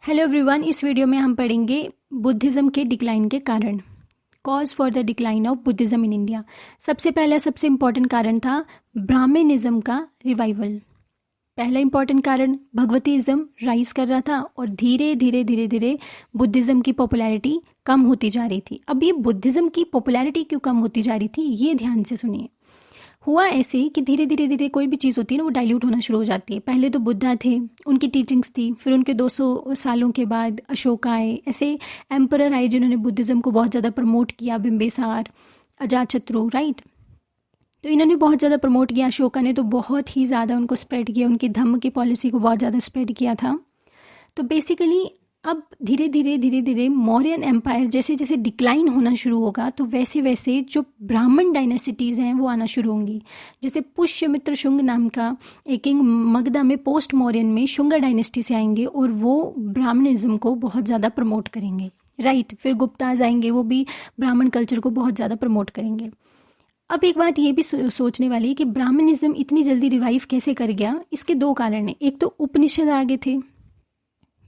Hello everyone, इस video में हम पढ़ेंगे बुद्धिज़्म के डिक्लाइन के कारण। Cause for the decline of Buddhism in India. सबसे पहला सबसे इम्पॉर्टेंट कारण था ब्राह्मणिज्म का रिवाइवल। पहला इम्पॉर्टेंट कारण भगवतीज़्म राइज कर रहा था और धीरे धीरे धीरे धीरे बुद्धिज़्म की पॉपुलैरिटी कम होती जा रही थी। अब ये बुद्धिज़्म की पॉपुलैरिटी क्यों कम होती जा रही थी, ये ध्यान से सुनिए। हुआ ऐसे कि धीरे धीरे धीरे कोई भी चीज़ होती है ना, वो डाइल्यूट होना शुरू हो जाती है। पहले तो बुद्धा थे, उनकी टीचिंग्स थी, फिर उनके 200 सालों के बाद अशोक आए, ऐसे एम्परर आए जिन्होंने बुद्धिज़्म को बहुत ज़्यादा प्रमोट किया, बिम्बिसार, अजातशत्रु, राइट। तो इन्होंने बहुत ज़्यादा प्रमोट किया, अशोका ने तो बहुत ही ज़्यादा उनको स्प्रेड किया, उनकी धम्म की पॉलिसी को बहुत ज़्यादा स्प्रेड किया था। तो बेसिकली अब धीरे धीरे मौर्यन एम्पायर जैसे जैसे डिक्लाइन होना शुरू होगा, तो वैसे वैसे जो ब्राह्मण डायनेसिटीज़ हैं वो आना शुरू होंगी। जैसे पुष्यमित्र शुंग नाम का एक किंग मगधा में पोस्ट मौर्यन में शुंगा डायनेस्टी से आएंगे और वो ब्राह्मणिज्म को बहुत ज़्यादा प्रमोट करेंगे, राइट। फिर गुप्ताज आएंगे, वो भी ब्राह्मण कल्चर को बहुत ज़्यादा प्रमोट करेंगे। अब एक बात ये भी सोचने वाली है कि ब्राह्मणिज्म इतनी जल्दी रिवाइव कैसे कर गया। इसके दो कारण हैं। एक तो उपनिषद आगे थे,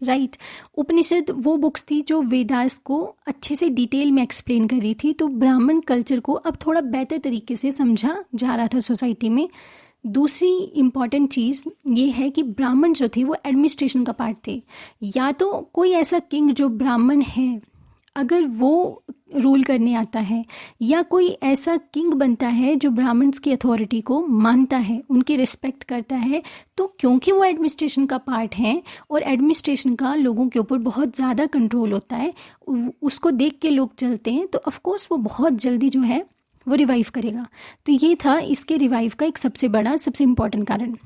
राइट। उपनिषद वो बुक्स थी जो वेदास को अच्छे से डिटेल में एक्सप्लेन कर रही थी, तो ब्राह्मण कल्चर को अब थोड़ा बेहतर तरीके से समझा जा रहा था सोसाइटी में। दूसरी इम्पॉर्टेंट चीज़ ये है कि ब्राह्मण जो थे वो एडमिनिस्ट्रेशन का पार्ट थे। या तो कोई ऐसा किंग जो ब्राह्मण है, अगर वो रूल करने आता है, या कोई ऐसा किंग बनता है जो ब्राह्मण्स की अथॉरिटी को मानता है, उनकी रिस्पेक्ट करता है, तो क्योंकि वो एडमिनिस्ट्रेशन का पार्ट है और एडमिनिस्ट्रेशन का लोगों के ऊपर बहुत ज़्यादा कंट्रोल होता है, उसको देख के लोग चलते हैं, तो ऑफकोर्स वो बहुत जल्दी जो है वो रिवाइव करेगा। तो ये था इसके रिवाइव का एक सबसे बड़ा सबसे इम्पॉर्टेंट कारण।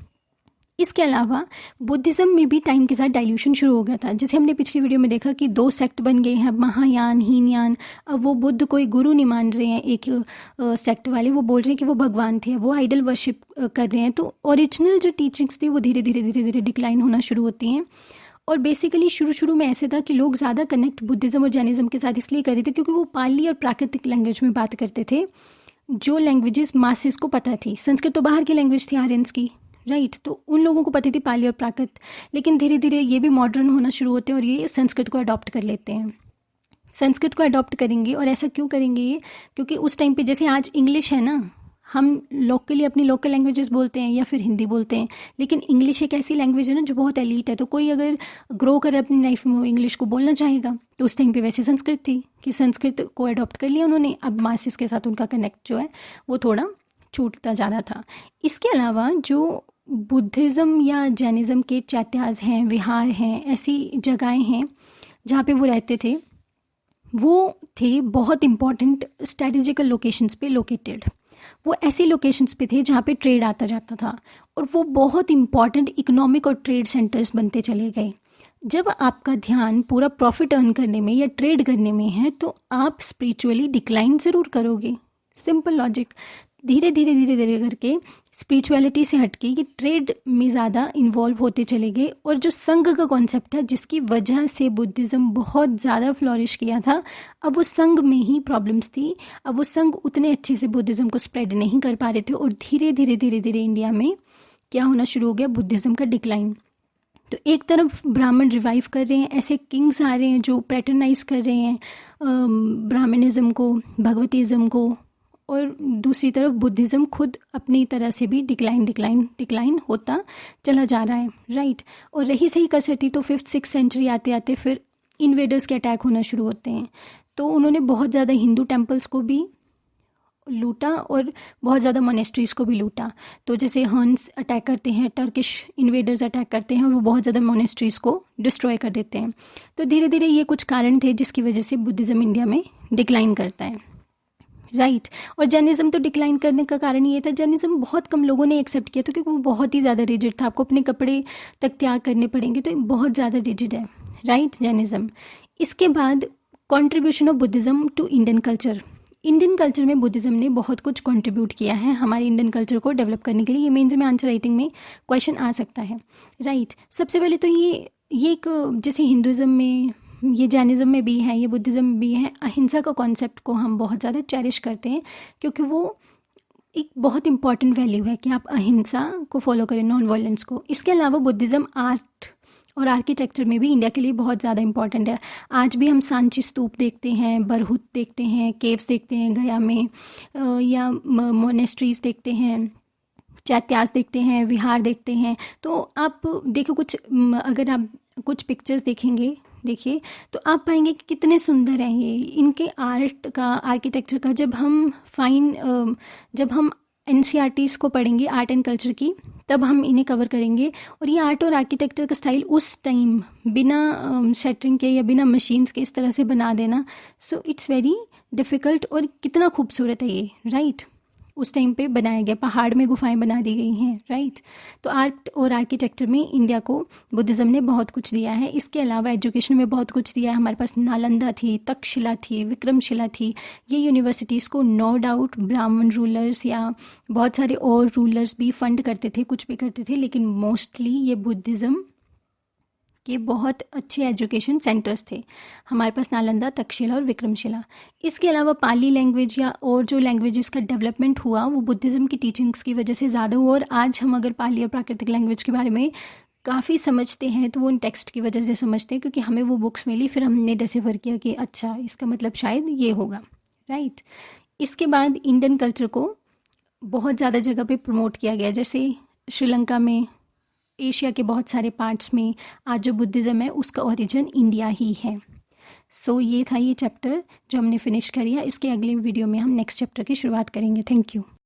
इसके अलावा बुद्धिज़्म में भी टाइम के साथ डाइल्यूशन शुरू हो गया था। जैसे हमने पिछली वीडियो में देखा कि 2 सेक्ट बन गए हैं, महायान, हीनयान। अब वो बुद्ध कोई गुरु नहीं मान रहे हैं, एक सेक्ट वाले वो बोल रहे हैं कि वो भगवान थे, वो आइडल वर्शिप कर रहे हैं। तो ओरिजिनल जो टीचिंग्स थी वो धीरे धीरे डिक्लाइन होना शुरू होती हैं। और बेसिकली शुरू में ऐसे था कि लोग ज़्यादा कनेक्ट बुद्धिज़्म और जैनिज़्म के साथ इसलिए कर रहे थे क्योंकि वो पाली और प्राकृतिक लैंग्वेज में बात करते थे, जो लैंग्वेजेस मासेस को पता थी। संस्कृत तो बाहर की लैंग्वेज थी, आर्यंस की, राइट। तो उन लोगों को पता थी पाली और प्राकृत, लेकिन धीरे धीरे ये भी मॉडर्न होना शुरू होते हैं और ये संस्कृत को अडॉप्ट कर लेते हैं। संस्कृत को अडॉप्ट करेंगे, और ऐसा क्यों करेंगे ये, क्योंकि उस टाइम पे जैसे आज इंग्लिश है ना, हम लोकली अपनी लोकल लैंग्वेजेस बोलते हैं या फिर हिंदी बोलते हैं, लेकिन इंग्लिश एक ऐसी लैंग्वेज है ना जो बहुत एलीट है। तो कोई अगर ग्रो करे अपनी लाइफ में, वो इंग्लिश को बोलना चाहेगा। तो उस टाइम पे वैसे संस्कृत थी कि संस्कृत को अडॉप्ट कर लिया उन्होंने। अब मासेस के साथ उनका कनेक्ट जो है वो थोड़ा छूटता जा रहा था। इसके अलावा जो बुद्धिज़्म या जैनिज़्म के चैत्याज हैं, विहार हैं, ऐसी जगहें हैं जहाँ पे वो रहते थे, वो थे बहुत इम्पॉर्टेंट स्ट्रेटेजिकल लोकेशंस पे लोकेटेड। वो ऐसी लोकेशंस पे थे जहाँ पे ट्रेड आता जाता था, और वो बहुत इम्पॉर्टेंट इकोनॉमिक और ट्रेड सेंटर्स बनते चले गए। जब आपका ध्यान पूरा प्रॉफिट अर्न करने में या ट्रेड करने में है, तो आप स्पिरिचुअली डिक्लाइन ज़रूर करोगे। Simple logic. धीरे धीरे करके स्पिरिचुअलिटी से हटके ये ट्रेड में ज़्यादा इन्वॉल्व होते चले गए। और जो संघ का कॉन्सेप्ट है, जिसकी वजह से बुद्धिज़्म बहुत ज़्यादा फ्लॉरिश किया था, अब वो संघ में ही प्रॉब्लम्स थी। अब वो संघ उतने अच्छे से बुद्धिज़्म को स्प्रेड नहीं कर पा रहे थे, और धीरे धीरे इंडिया में क्या होना शुरू हो गया, बुद्धिज़्म का डिक्लाइन। तो एक तरफ ब्राह्मण रिवाइव कर रहे हैं, ऐसे किंग्स आ रहे हैं जो पैटर्नाइज कर रहे हैं ब्राह्मणिज्म को, भगवतीज़्म को, और दूसरी तरफ बुद्धिज़्म खुद अपनी तरह से भी डिक्लाइन होता चला जा रहा है, राइट। और रही सही कसरती तो 5th-6th सेंचुरी आते आते फिर इन्वेडर्स के अटैक होना शुरू होते हैं। तो उन्होंने बहुत ज़्यादा हिंदू टेम्पल्स को भी लूटा और बहुत ज़्यादा मोनेस्ट्रीज़ को भी लूटा। तो जैसे हंस अटैक करते हैं, टर्किश इन्वेडर्स अटैक करते हैं और वो बहुत ज़्यादा मोनेस्ट्रीज़ को डिस्ट्रॉय कर देते हैं। तो धीरे धीरे ये कुछ कारण थे जिसकी वजह से बुद्धिज़्म इंडिया में डिक्लाइन करता है, राइट। और जैनिज़्म तो डिक्लाइन करने का कारण ये था, जैनिज़्म बहुत कम लोगों ने एक्सेप्ट किया था क्योंकि वो बहुत ही ज़्यादा रिजिड था। आपको अपने कपड़े तक त्याग करने पड़ेंगे, तो बहुत ज़्यादा रिजिड है, राइट, जैनिज़्म। इसके बाद contribution of Buddhism to Indian culture. Indian culture में बुद्धिज़्म ने बहुत कुछ कंट्रीब्यूट किया है हमारे इंडियन कल्चर को डेवलप करने के लिए। ये मेंस में आंसर राइटिंग में क्वेश्चन आ सकता है, राइट। सबसे पहले तो ये एक, जैसे हिंदुज़्म में, ये जैनिज़्म में भी है, ये बुद्धिज़्म में भी है, अहिंसा का कॉन्सेप्ट को हम बहुत ज़्यादा चेरिश करते हैं क्योंकि वो एक बहुत इंपॉर्टेंट वैल्यू है कि आप अहिंसा को फॉलो करें, नॉन वायलेंस को। इसके अलावा बुद्धिज़्म आर्ट और आर्किटेक्चर में भी इंडिया के लिए बहुत ज़्यादा इंपॉर्टेंट है। आज भी हम सांची स्तूप देखते हैं, बरहुत देखते हैं, केव्स देखते हैं गया में, या मोनेस्ट्रीज देखते हैं, चैत्यास देखते हैं, विहार देखते हैं। तो आप देखो अगर आप कुछ पिक्चर्स देखेंगे, देखिए तो आप पाएंगे कि कितने सुंदर हैं ये। इनके आर्ट का, आर्किटेक्चर का जब हम एनसीईआरटीज़ को पढ़ेंगे आर्ट एंड कल्चर की, तब हम इन्हें कवर करेंगे। और ये आर्ट और आर्किटेक्चर का स्टाइल उस टाइम बिना शटरिंग के या बिना मशीन्स के इस तरह से बना देना, सो इट्स वेरी डिफ़िकल्ट। और कितना खूबसूरत है ये, राइट। उस टाइम पे बनाया गया, पहाड़ में गुफाएं बना दी गई हैं, राइट। तो आर्ट और आर्किटेक्चर में इंडिया को बुद्धिज़्म ने बहुत कुछ दिया है। इसके अलावा एजुकेशन में बहुत कुछ दिया है। हमारे पास नालंदा थी, तक्षशिला थी, विक्रमशिला थी। ये यूनिवर्सिटीज़ को नो डाउट ब्राह्मण रूलर्स या बहुत सारे और रूलर्स भी फंड करते थे, कुछ भी करते थे, लेकिन मोस्टली ये बुद्धिज़्म के बहुत अच्छे एजुकेशन सेंटर्स थे। हमारे पास नालंदा, तक्षशिला और विक्रमशिला। इसके अलावा पाली लैंग्वेज या और जो लैंग्वेजेस का डेवलपमेंट हुआ वो बुद्धिज़्म की टीचिंग्स की वजह से ज़्यादा हुआ। और आज हम अगर पाली और प्राकृतिक लैंग्वेज के बारे में काफ़ी समझते हैं तो वो उन टेक्स्ट की वजह से समझते हैं, क्योंकि हमें वो बुक्स मिली, फिर हमने डिसिफर किया कि अच्छा इसका मतलब शायद ये होगा, राइट। इसके बाद इंडियन कल्चर को बहुत ज़्यादा जगह पे प्रमोट किया गया, जैसे श्रीलंका में, एशिया के बहुत सारे पार्ट्स में आज जो बुद्धिज़्म है उसका ओरिजिन इंडिया ही है। सो ये था ये चैप्टर जो हमने फिनिश किया। इसके अगले वीडियो में हम नेक्स्ट चैप्टर की शुरुआत करेंगे। Thank you.